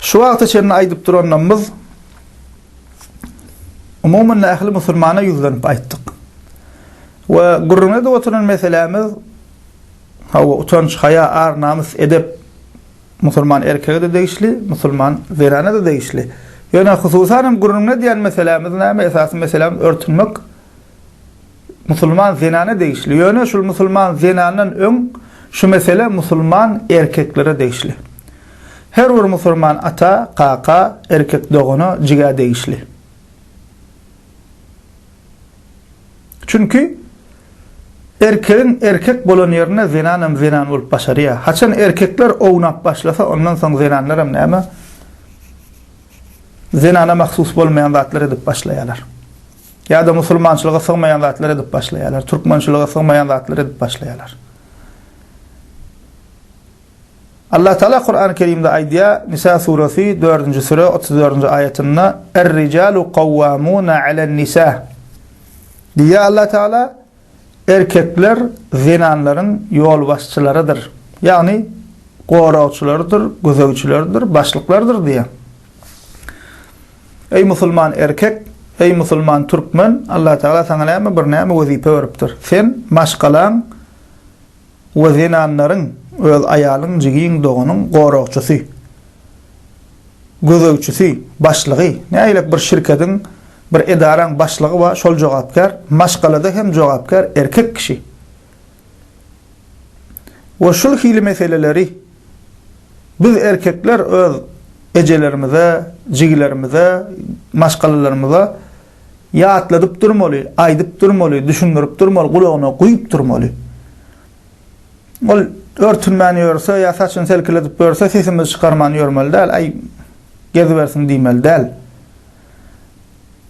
Şu wagt içinde aýdyp duranymyz umumen ähli musulmana ýüzlenip aýtdyk. Ve gurruna da oturan meselemiz hawa utanç, haya, ar, namus, edep musulman erkeğe de değişli, musulman zerana da değişli. Yani hususan gurruna diýen meselemiz näme esasy meselemiz örtünmek musulman zinana değişli. Yani şu musulman zinanın öň şu mesele musulman erkeklere değişli. Her bir musulman ata, kaka, erkek doğunu jiga değişli. Çünkü erkeğin erkek bolan yerine zinanım zinan olup başarıya. Haçan erkekler ownap başlasa ondan soň zinanlarım näme? Zinana mahsus bolmayan zatlar edip başlayalar. Ya da musulmançylyga sığmayan zatlar edip başlayalar. Türkmençilige sığmayan zatlar edip başlayalar. Allah Teala Kur'an-ı Kerim'de aýdýar, Nisa suresi 4. sure 34. ayetinde Er-ricalu qawwamuna 'alan-nisa. Diýär Allah Teala erkekler zinanların yol başçılarıdır. Yani gorawçylarydyr, gözegçileridir, başlıklardır diýär. Ey musulman erkek, ey musulman türkmen, Allah Teala sana näme bir näme wezipe beripdir. Sen maşgalan we zinanlaryň öz aýalyň jigiň dogunyň gorawçysy, gözegçisi, başlygy, näýlek bir şirketiň bir edaraň başlygy we şol jogapkar, maşgalada hem jogapkar erkek kişi. Ve şol hili meseleleri biz erkekler öz ejelerimize, jigilerimize, maşgalalarymyza ýatladyp durmaly, aýdyp durmaly, düşündirip durmaly, gulagyna guýup durmaly. Ol örtünmän ýörse, ýa saçyny selkiledip berse, sesimiz çykarman ýörmeli däl, aý gezibersin diýmeli däl.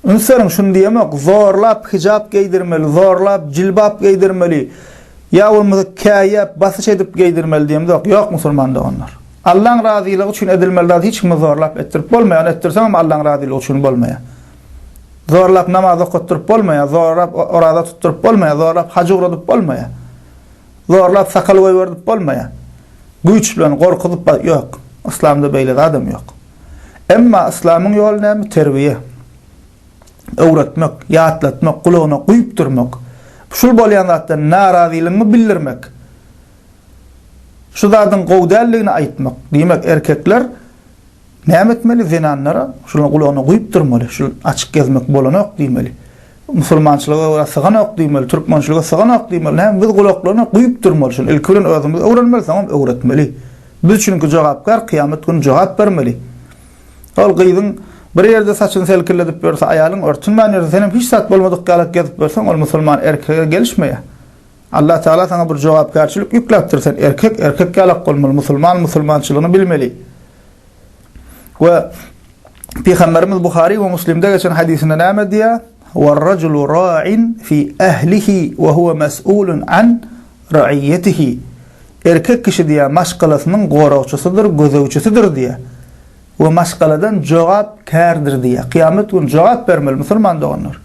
Ünsörüň şunu diýemek, zorlap hijab giydirmeli, zorlap jilbab giydirmeli, ýa bolmasa käýep, basyş edip giydirmeli diýemdi. Ýok musulmanda onlar. Allah'ın razylygy üçin edilmeli, hiç kimi zorlap etdirip bolmaýar, etdirseň Allah'ın razylygy üçin bolmaýar. Zorlap namaz okutturup bolmaýar, zorlap orada tutturup bolmaýar, zorlap hac ugradyp bolmaýar. Zorlap sakal goýberip bolmaýar. Güýç bilen gorkudyp ýok. İslamda beýle adam ýok. Emma İslamyň ýoly näme? Terbiýe. Öwretmek, ýatlatmak, gulagyna guýup durmak. Şul bolýan zatdan narazylygyny bildirmek. Şu zadyň gowdallygyny aýtmak. Diýmek erkekler näme etmeli? Zinanlara şunu gulagyna guýup durmaly. Şu açyk gezmek bolanok diýmeli. Musulmançylyga syganok diýmeli, türkmençilige syganok diýmeli. Hem biz gulaklaryna guýup durmaly. Şunu ilkilen özümiz öwrenmeli, saňam öwretmeli. Biz üçinki jogapkar kıyamet günü jogap bermeli. Ol gyýdyň bir ýerde saçyny selkiledip berse aýalyň örtünmän ýerde senem hiç sat bolmadyk galat gezip berseň ol musulman erkeğe gelişmeýär. Allah Teala sana bir jogapkarçylyk ýükläpdir. Sen erkek galak bolmaly, musulman musulmançylygyny bilmeli. Ve Peygamberimiz Buhari ve Müslim'de geçen hadisinde näme diýär? "Var-raculu ra'in fi ahlihi we huwa mas'ulun an ra'iyatihi." Erkek kişi diýär maşgalasynyň gorawçysydyr, gözegçisidir diýär. Ve maşgaladan jogap kärdir diýär. Kıyamet günü jogap bermeli musulman doganlar.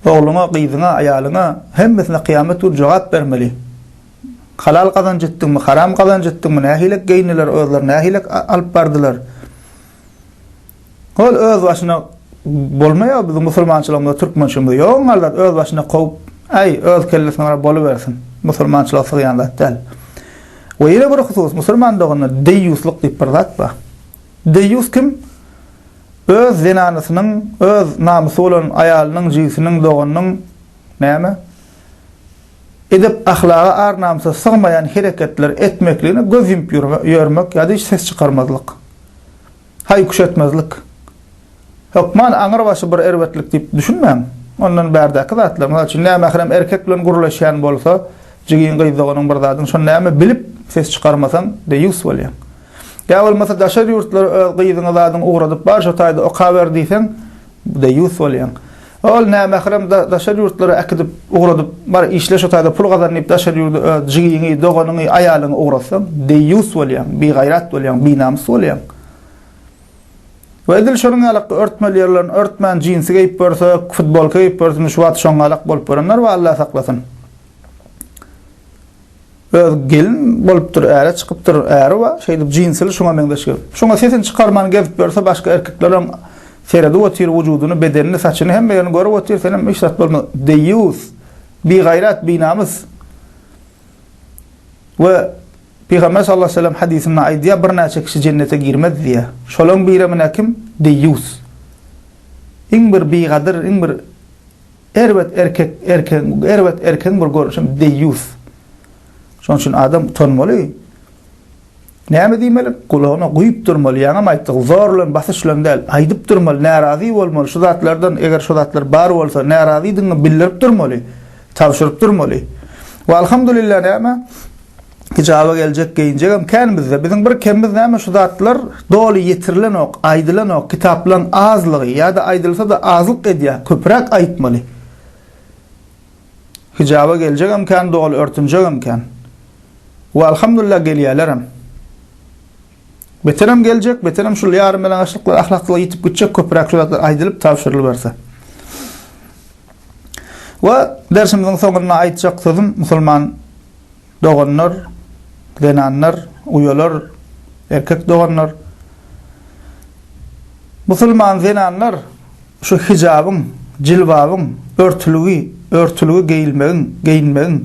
Oğluna, gyzyňa, aýalyňa hemmesine kıyamet günü jogap bermeli. Halal kazanç etdiňmi, haram kazanç etdiňmi, nähilek geýniler özleri, nähilek alyp bardylar. Ol öz başyna bolmaýar bizim musulmançylygymyzda, türkmençiligimizde. Ýok, Allah öz başyna goýup, ay öz kellesine bolubersin. Musulmançylyk sygýan zat däl. Ve ýene bir husus musulman dogyna deýuslyk diýip bir zat bar. Deýus kim? Öz zinanasynyň, öz namusy bolan aýalynyň, jigsiniň, dogunyň näme? Edip ahlaga ar namusa sığmayan hereketler etmekliğine göz yump ýörmek ýa-da hiç ses çykarmazlyk. Hay kuşatmazlyk. Hokman aňyr başy bir erwetlik diýip düşünmän. Ondan bärdäki zatlar, mesela näme häzir erkek bilen gurulşýan bolsa, jigiň gyzdygynyň bir zadyny şo näme bilip ses çykarmasaň deýus bolýar. Ya bolmasa daşar ýurtlar gyzyň zadyny ugradyp bar şo taýda okaber diýsen deýus bolýar. Ol näme häzir daşar ýurtlary akdyp ugradyp bar işle şo taýda pul gazanyp daşar ýurtdy jigiňi, doganyny, aýalyny ugrasaň deýus bolýar, bi gaýrat bolýar, bi namus bolýar. Ve edil şonuň alaky örtmeli ýerlerini örtmän jinsi giýip berse, futbol giýip berse, şu wagt şoň alak bolup berenler we Allah saklasyn. öz gelin bolup ära çykyp ära we şeýdip jinsly şoňa meňdeşik. Şoňa sesini çykarman gezip berse başga erkeklerim ferede otyr wujudunu, bedenini, saçyny hemme ýerine görüp otyr, senem işrat bolma. Deyus, bi gayrat, bi namus. Ve Peygamber sallallahu aleyhi ve sellem hadisinde aýdýar, bir näçe kişi cennete girmez diýe. Şolaň biri mene kim? Deyus. İň bir bigadyr, iň bir erbet erkek bir görüşüm deyus. Şoň üçin adam utanmaly. Näme diýmeli? Gulagyna guýup durmaly. Ýa-ni aýtdyk, zorlan, basyşlan däl, aýdyp durmaly, narazy bolmaly. Şu zatlardan eger şu zatlar bar bolsa, narazydygyny bildirip durmaly, tawşyryp durmaly. Ve alhamdulillah näme? Icaba geljek geýinjegem kän bizde. Biziň bir kemimiz näme? Şu zatlar doly ýetirilen ok, aýdylan ok, kitaplan azlygy ýa-da aýdylsa da azlyk edýär, köpräk aýtmaly. Icaba geljegem kän, doly örtünjegem kän. Ve alhamdulillah gelýärlerim. Beterem geljek, beterem şu ýarym bilen aşlyklar, ahlaklyga ýetip gitjek, köpräk şu zatlar aýdylyp tawşyrylyp berse. Ve dersimiziň soňuna aýtjak sözüm musulman doganlar, denanlar, uyalar, erkek doganlar. Musulman denanlar şu hijabyň, jilbabyň, örtülügi geyinmegiň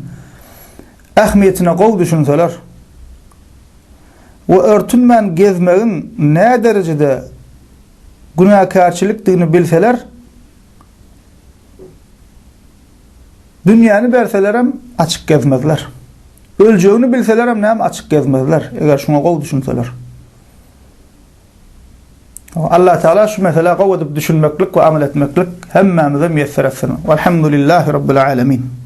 ähmiýetine gowy düşünseler. Ve örtünmän gezmegiň nä derejede günahkarçylikdigini bilseler, dünýäni berselerem açyk gezmezler. Öljegini bilselerem näme açyk gezmezler, eger şoňa gowy düşünseler. Allah Taala şu mesele gowy düşünmeklik we amel etmeklik hemmemize müýesser etsin. Elhamdülillahi rabbil alamin.